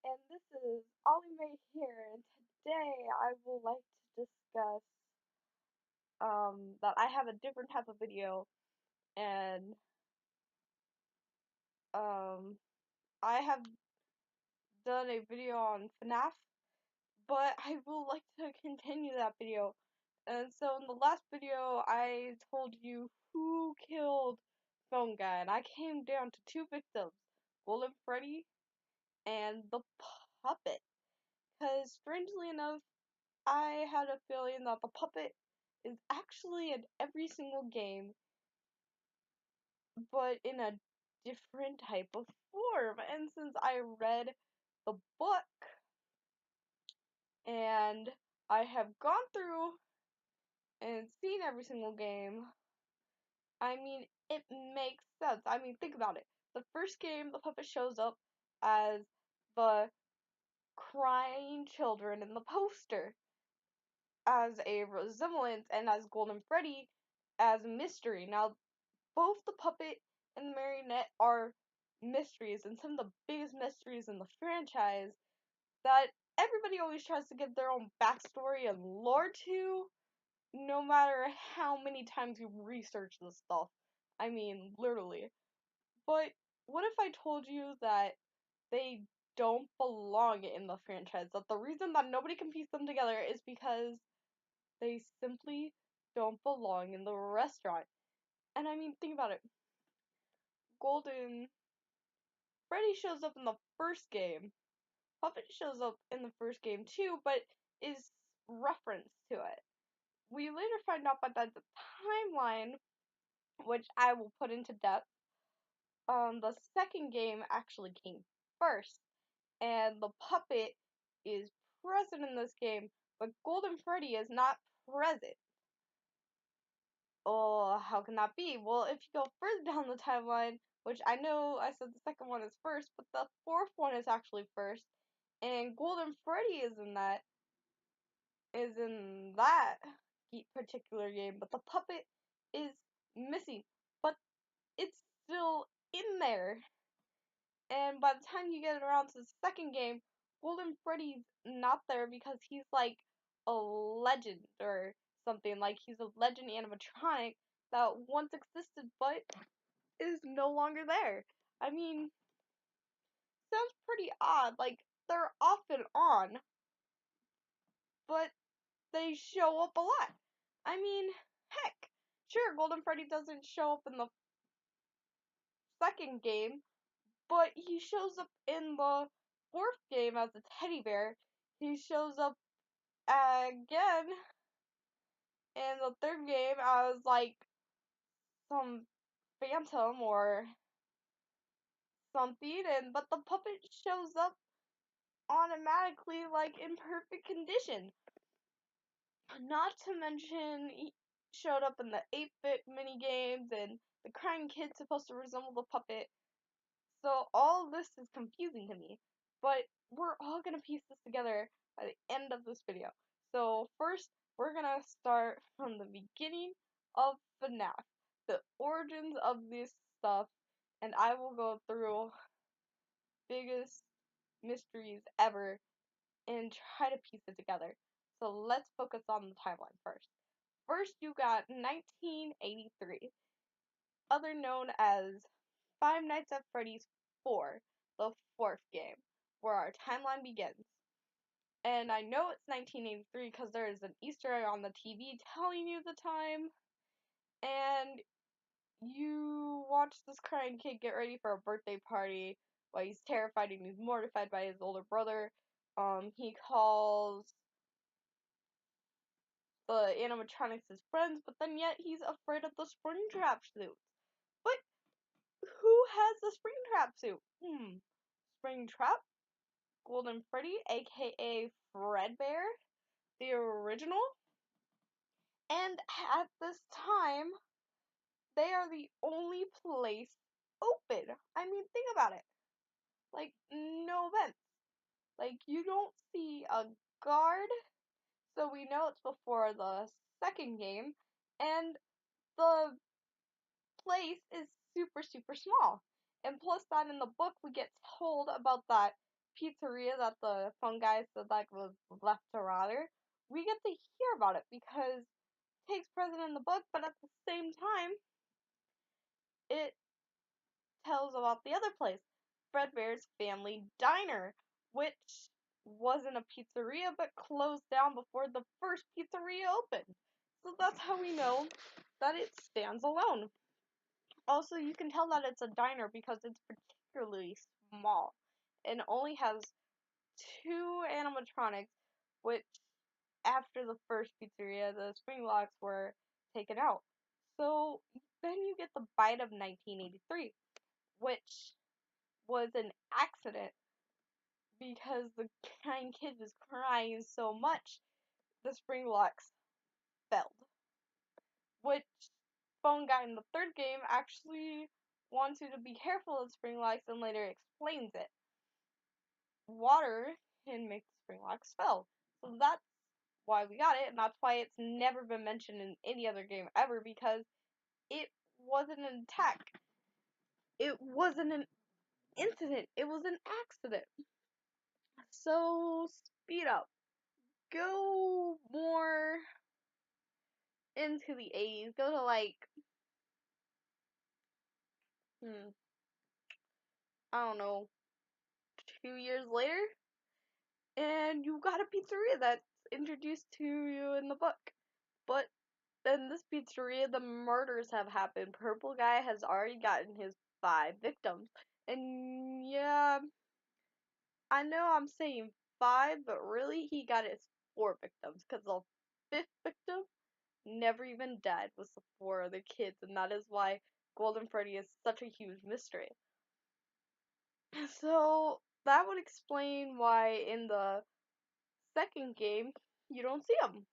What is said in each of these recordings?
and this is Ollie Mae here, and today I would like to discuss that I have a different type of video, and um I have done a video on FNAF, but I would like to continue that video. And so in the last video I told you who killed Phone Guy, and I came down to two victims, Golden Freddy and the puppet. Because strangely enough, I had a feeling that the puppet is actually in every single game, but in a different type of form. And since I read the book and I have gone through and seen every single game, I mean, it makes sense. I mean, think about it. The first game, the puppet shows up as the crying children in the poster, as a resemblance, and as Golden Freddy as a mystery. Now, both the puppet and the marionette are mysteries, and some of the biggest mysteries in the franchise that everybody always tries to give their own backstory and lore to, no matter how many times you research this stuff. I mean, literally. But what if I told you that they don't belong in the franchise? That the reason that nobody can piece them together is because they simply don't belong in the restaurant. And I mean, think about it. Golden Freddy shows up in the first game. Puppet shows up in the first game too, but is referenced to it. We later find out that the timeline, which I will put into depth, the second game actually came first, and the puppet is present in this game, but Golden Freddy is not present. Oh, how can that be? Well, if you go further down the timeline, which I know I said the second one is first, but the fourth one is actually first, and Golden Freddy is in that particular game, but the puppet is missing, but it's still in there. And by the time you get around to the second game, Golden Freddy's not there because he's like a legend or something. Like he's a legend animatronic that once existed but is no longer there. I mean, sounds pretty odd. Like they're off and on, but they show up a lot. I mean, heck, sure, Golden Freddy doesn't show up in the second game, but he shows up in the fourth game as a teddy bear. He shows up again in the third game as like some phantom or something, and but the puppet shows up automatically like in perfect condition. Not to mention he showed up in the 8-bit mini games, and the crying kid's supposed to resemble the puppet. So all this is confusing to me, but we're all gonna piece this together by the end of this video. So first, we're gonna start from the beginning of FNAF, the origins of this stuff, and I will go through biggest mysteries ever and try to piece it together. So let's focus on the timeline first. First, you got 1983, other known as Five Nights at Freddy's 4, the fourth game, where our timeline begins. And I know it's 1983 because there is an Easter egg on the TV telling you the time, and you watch this crying kid get ready for a birthday party while he's terrified and he's mortified by his older brother. He calls the animatronics his friends, but then yet he's afraid of the Springtrap suit. But who has the Springtrap suit? Springtrap? Golden Freddy, aka Fredbear, the original. And at this time, they are the only place open. I mean, think about it. Like, no events. Like, you don't see a guard, so we know it's before the second game, and the place is super, super small. And plus that in the book, we get told about that pizzeria that the phone guy said like was left to rotter, we get to hear about it because it takes precedent in the book, but at the same time, it tells about the other place, Fredbear's Family Diner, which wasn't a pizzeria but closed down before the first pizzeria opened. So that's how we know that it stands alone. Also, you can tell that it's a diner because it's particularly small and only has two animatronics, which after the first pizzeria, the spring locks were taken out. So then you get the bite of 1983, which was an accident because the kind kid was crying so much the spring locks failed. Which phone guy in the third game actually wants you to be careful of spring locks and later explains it. Water can make the spring locks fail. So that's why we got it, and that's why it's never been mentioned in any other game ever, because it wasn't an attack. It wasn't an incident. It was an accident. So speed up. Go more into the 80s. Go to like, I don't know, 2 years later, and you got a pizzeria that's introduced to you in the book. But in this pizzeria, the murders have happened. Purple Guy has already gotten his 5 victims. And yeah, I know I'm saying 5, but really he got his 4 victims. Because the 5th victim never even died with the 4 other kids. And that is why Golden Freddy is such a huge mystery. So that would explain why in the second game you don't see him.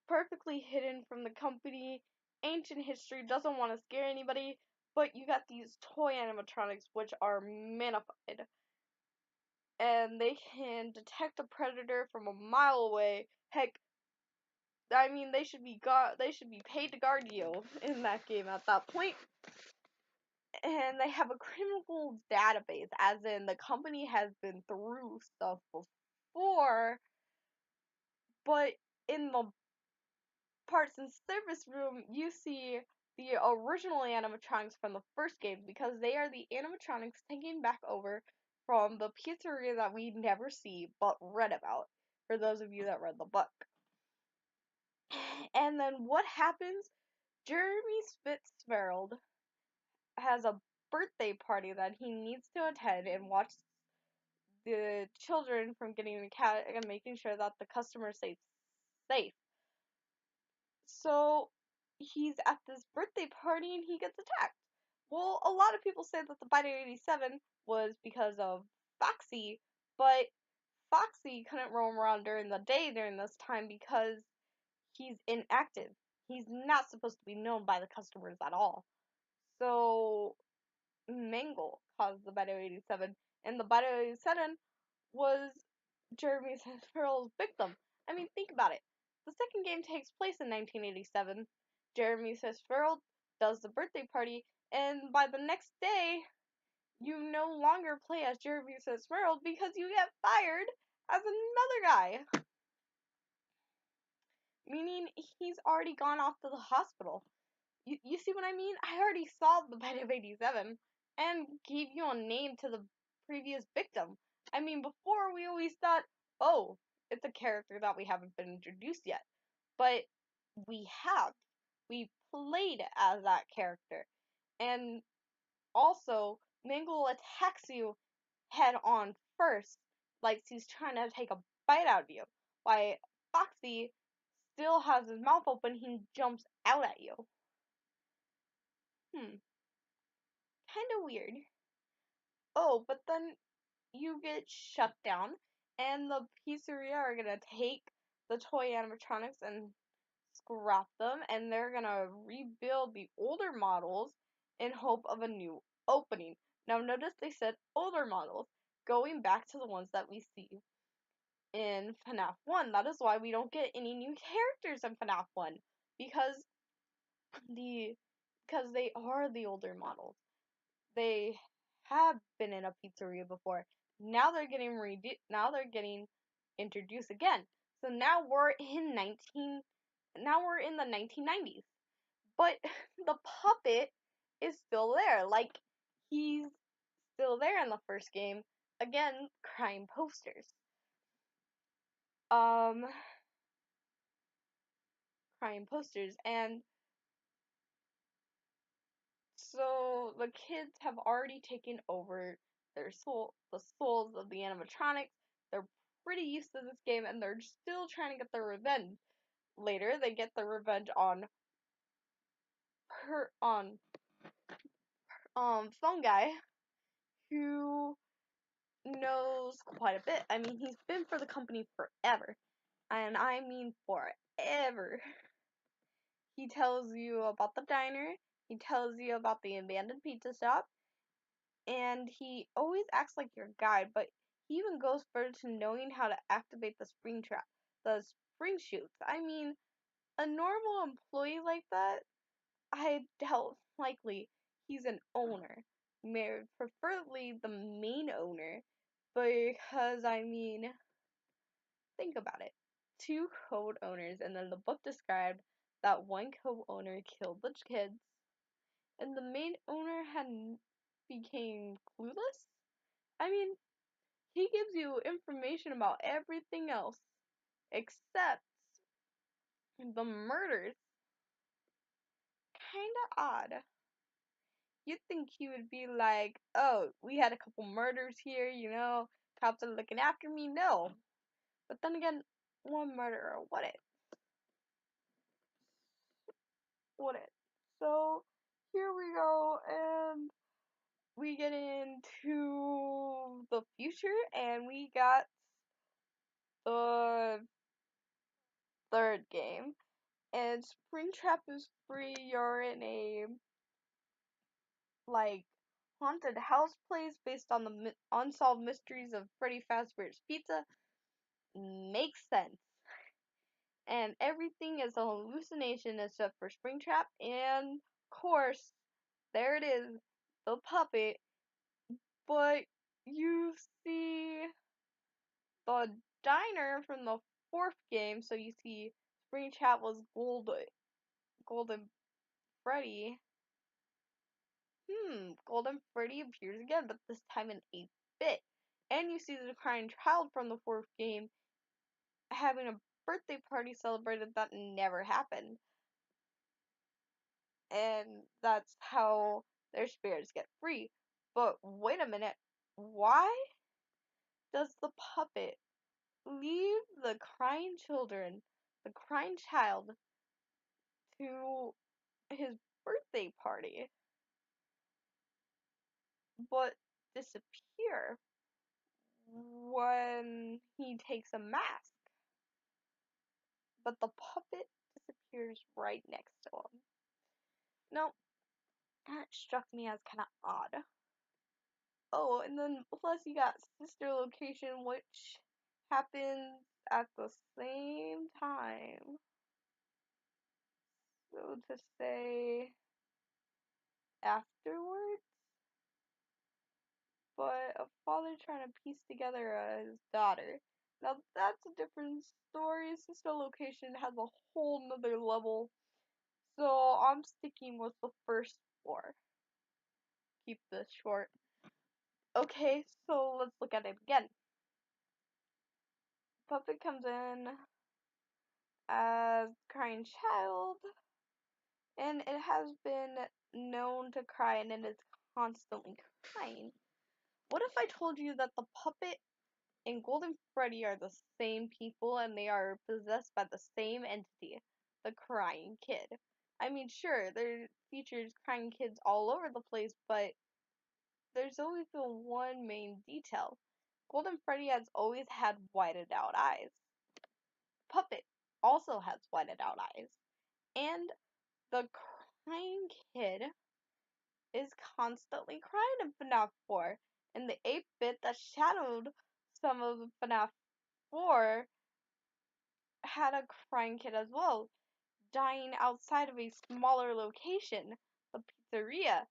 Perfectly hidden from the company. Ancient history, doesn't want to scare anybody, but you got these toy animatronics which are manified. And they can detect a predator from a mile away. Heck, I mean they should be paid to guard you in that game at that point. And they have a criminal database, as in the company has been through stuff before, but in the parts and service room, you see the original animatronics from the first game because they are the animatronics taken back over from the pizzeria that we never see but read about, for those of you that read the book. And then what happens? Jeremy Fitzgerald has a birthday party that he needs to attend and watch the children from getting the cat and making sure that the customer stays safe. So he's at this birthday party and he gets attacked. Well, a lot of people say that the Bite 87 was because of Foxy, but Foxy couldn't roam around during the day during this time because he's inactive. He's not supposed to be known by the customers at all. So Mangle caused the Bite 87, and the Bite 87 was Jeremy Fitzgerald's victim. I mean, think about it. The second game takes place in 1987. Jeremy Fitzgerald does the birthday party, and by the next day, you no longer play as Jeremy Fitzgerald because you get fired as another guy. Meaning he's already gone off to the hospital. You see what I mean? I already solved the Bite of 87 and gave you a name to the previous victim. I mean, before we always thought, oh, it's a character that we haven't been introduced yet. But we have. We played as that character. And also, Mingle attacks you head on first, like he's trying to take a bite out of you. While Foxy still has his mouth open, he jumps out at you. Kind of weird. Oh, but then you get shut down, and the pizzeria are gonna take the toy animatronics and scrap them, and they're gonna rebuild the older models in hope of a new opening. Now, notice they said older models, going back to the ones that we see in FNAF 1. That is why we don't get any new characters in FNAF 1, because they are the older models. They have been in a pizzeria before. Now they're getting introduced again. So now we're in the 1990s. But the puppet is still there. Like, he's still there in the first game. Again, crime posters. Um, Crime posters. And so the kids have already taken over the souls of the animatronics. They're pretty used to this game, and they're still trying to get their revenge. Later, they get their revenge on phone guy, who knows quite a bit. I mean, he's been for the company forever, and I mean forever. He tells you about the diner. He tells you about the abandoned pizza shop. And he always acts like your guide, but he even goes further to knowing how to activate the spring shoots. I mean, a normal employee like that, I doubt likely he's an owner, married, preferably the main owner, because I mean, think about it. Two co-owners, and then the book described that one co-owner killed the kids, and the main owner had became clueless. I mean, he gives you information about everything else except the murders. Kinda odd. You'd think he would be like, oh, we had a couple murders here, cops are looking after me. No. But then again, one murderer, what it? What it? So, here we go, and we get into the future, and we got the third game. And Springtrap is free. You're in a like haunted house place based on the unsolved mysteries of Freddy Fazbear's Pizza. Makes sense. And everything is a hallucination except for Springtrap. And of course, there it is, the puppet. But you see the diner from the fourth game. So you see Springtrap was Golden Freddy. Golden Freddy appears again, but this time in 8-bit. And you see the crying child from the fourth game having a birthday party celebrated that never happened. And that's how their spirits get free. But wait a minute, why does the puppet leave the crying child, to his birthday party, but disappear when he takes a mask? But the puppet disappears right next to him. No, that struck me as kind of odd. Oh, and then plus you got sister location, which happens at the same time. So to say afterwards, but a father trying to piece together his daughter. Now that's a different story. Sister location has a whole nother level. So I'm sticking with the first four. Keep this short. Okay, so let's look at it again. Puppet comes in as crying child, and it has been known to cry, and it is constantly crying. What if I told you that the puppet and Golden Freddy are the same people, and they are possessed by the same entity, the crying kid? I mean, sure, there features crying kids all over the place, but there's always been one main detail. Golden Freddy has always had whited out eyes. Puppet also has whited out eyes. And the crying kid is constantly crying in FNAF 4. And the 8-bit that shadowed some of FNAF 4 had a crying kid as well, dying outside of a smaller location, the pizzeria.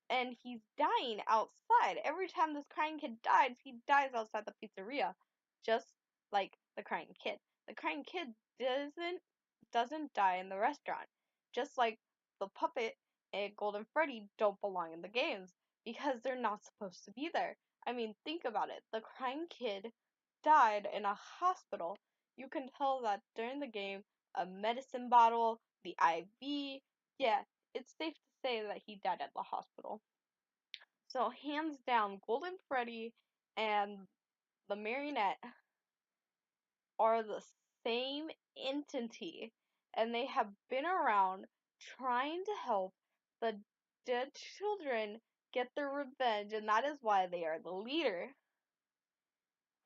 and he's dying outside. Every time this crying kid dies, he dies outside the pizzeria, just like the crying kid. The crying kid doesn't die in the restaurant, just like the puppet and Golden Freddy don't belong in the games because they're not supposed to be there. I mean, think about it. The crying kid died in a hospital. You can tell that during the game, a medicine bottle, the IV, yeah, it's safe to say that he died at the hospital. So hands down, Golden Freddy and the marionette are the same entity, and they have been around trying to help the dead children get their revenge, and that is why they are the leader.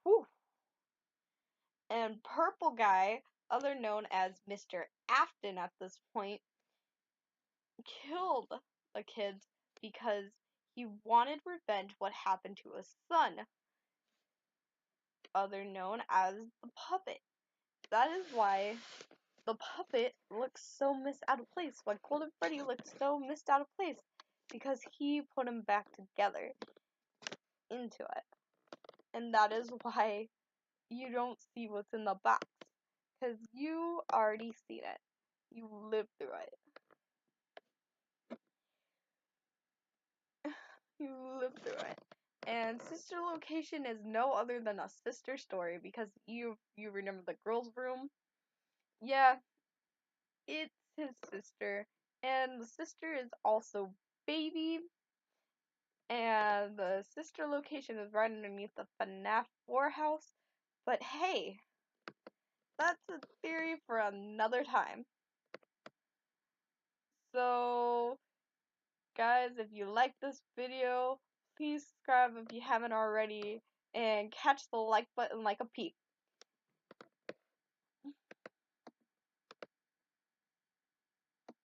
Whew. And Purple Guy, other known as Mr. Afton at this point, killed the kids because he wanted revenge what happened to his son, other known as the puppet. That is why the puppet looks so missed out of place. Why Golden Freddy looks so missed out of place. Because he put him back together into it. And that is why you don't see what's in the box. Because you already seen it. You lived through it. You lived through it. And Sister Location is no other than a sister story because you remember the girl's room? Yeah, it's his sister. And the sister is also Baby. And the sister location is right underneath the fnaf warehouse. But hey, that's a theory for another time. So, guys, if you like this video, please subscribe if you haven't already, and catch the like button like a peep.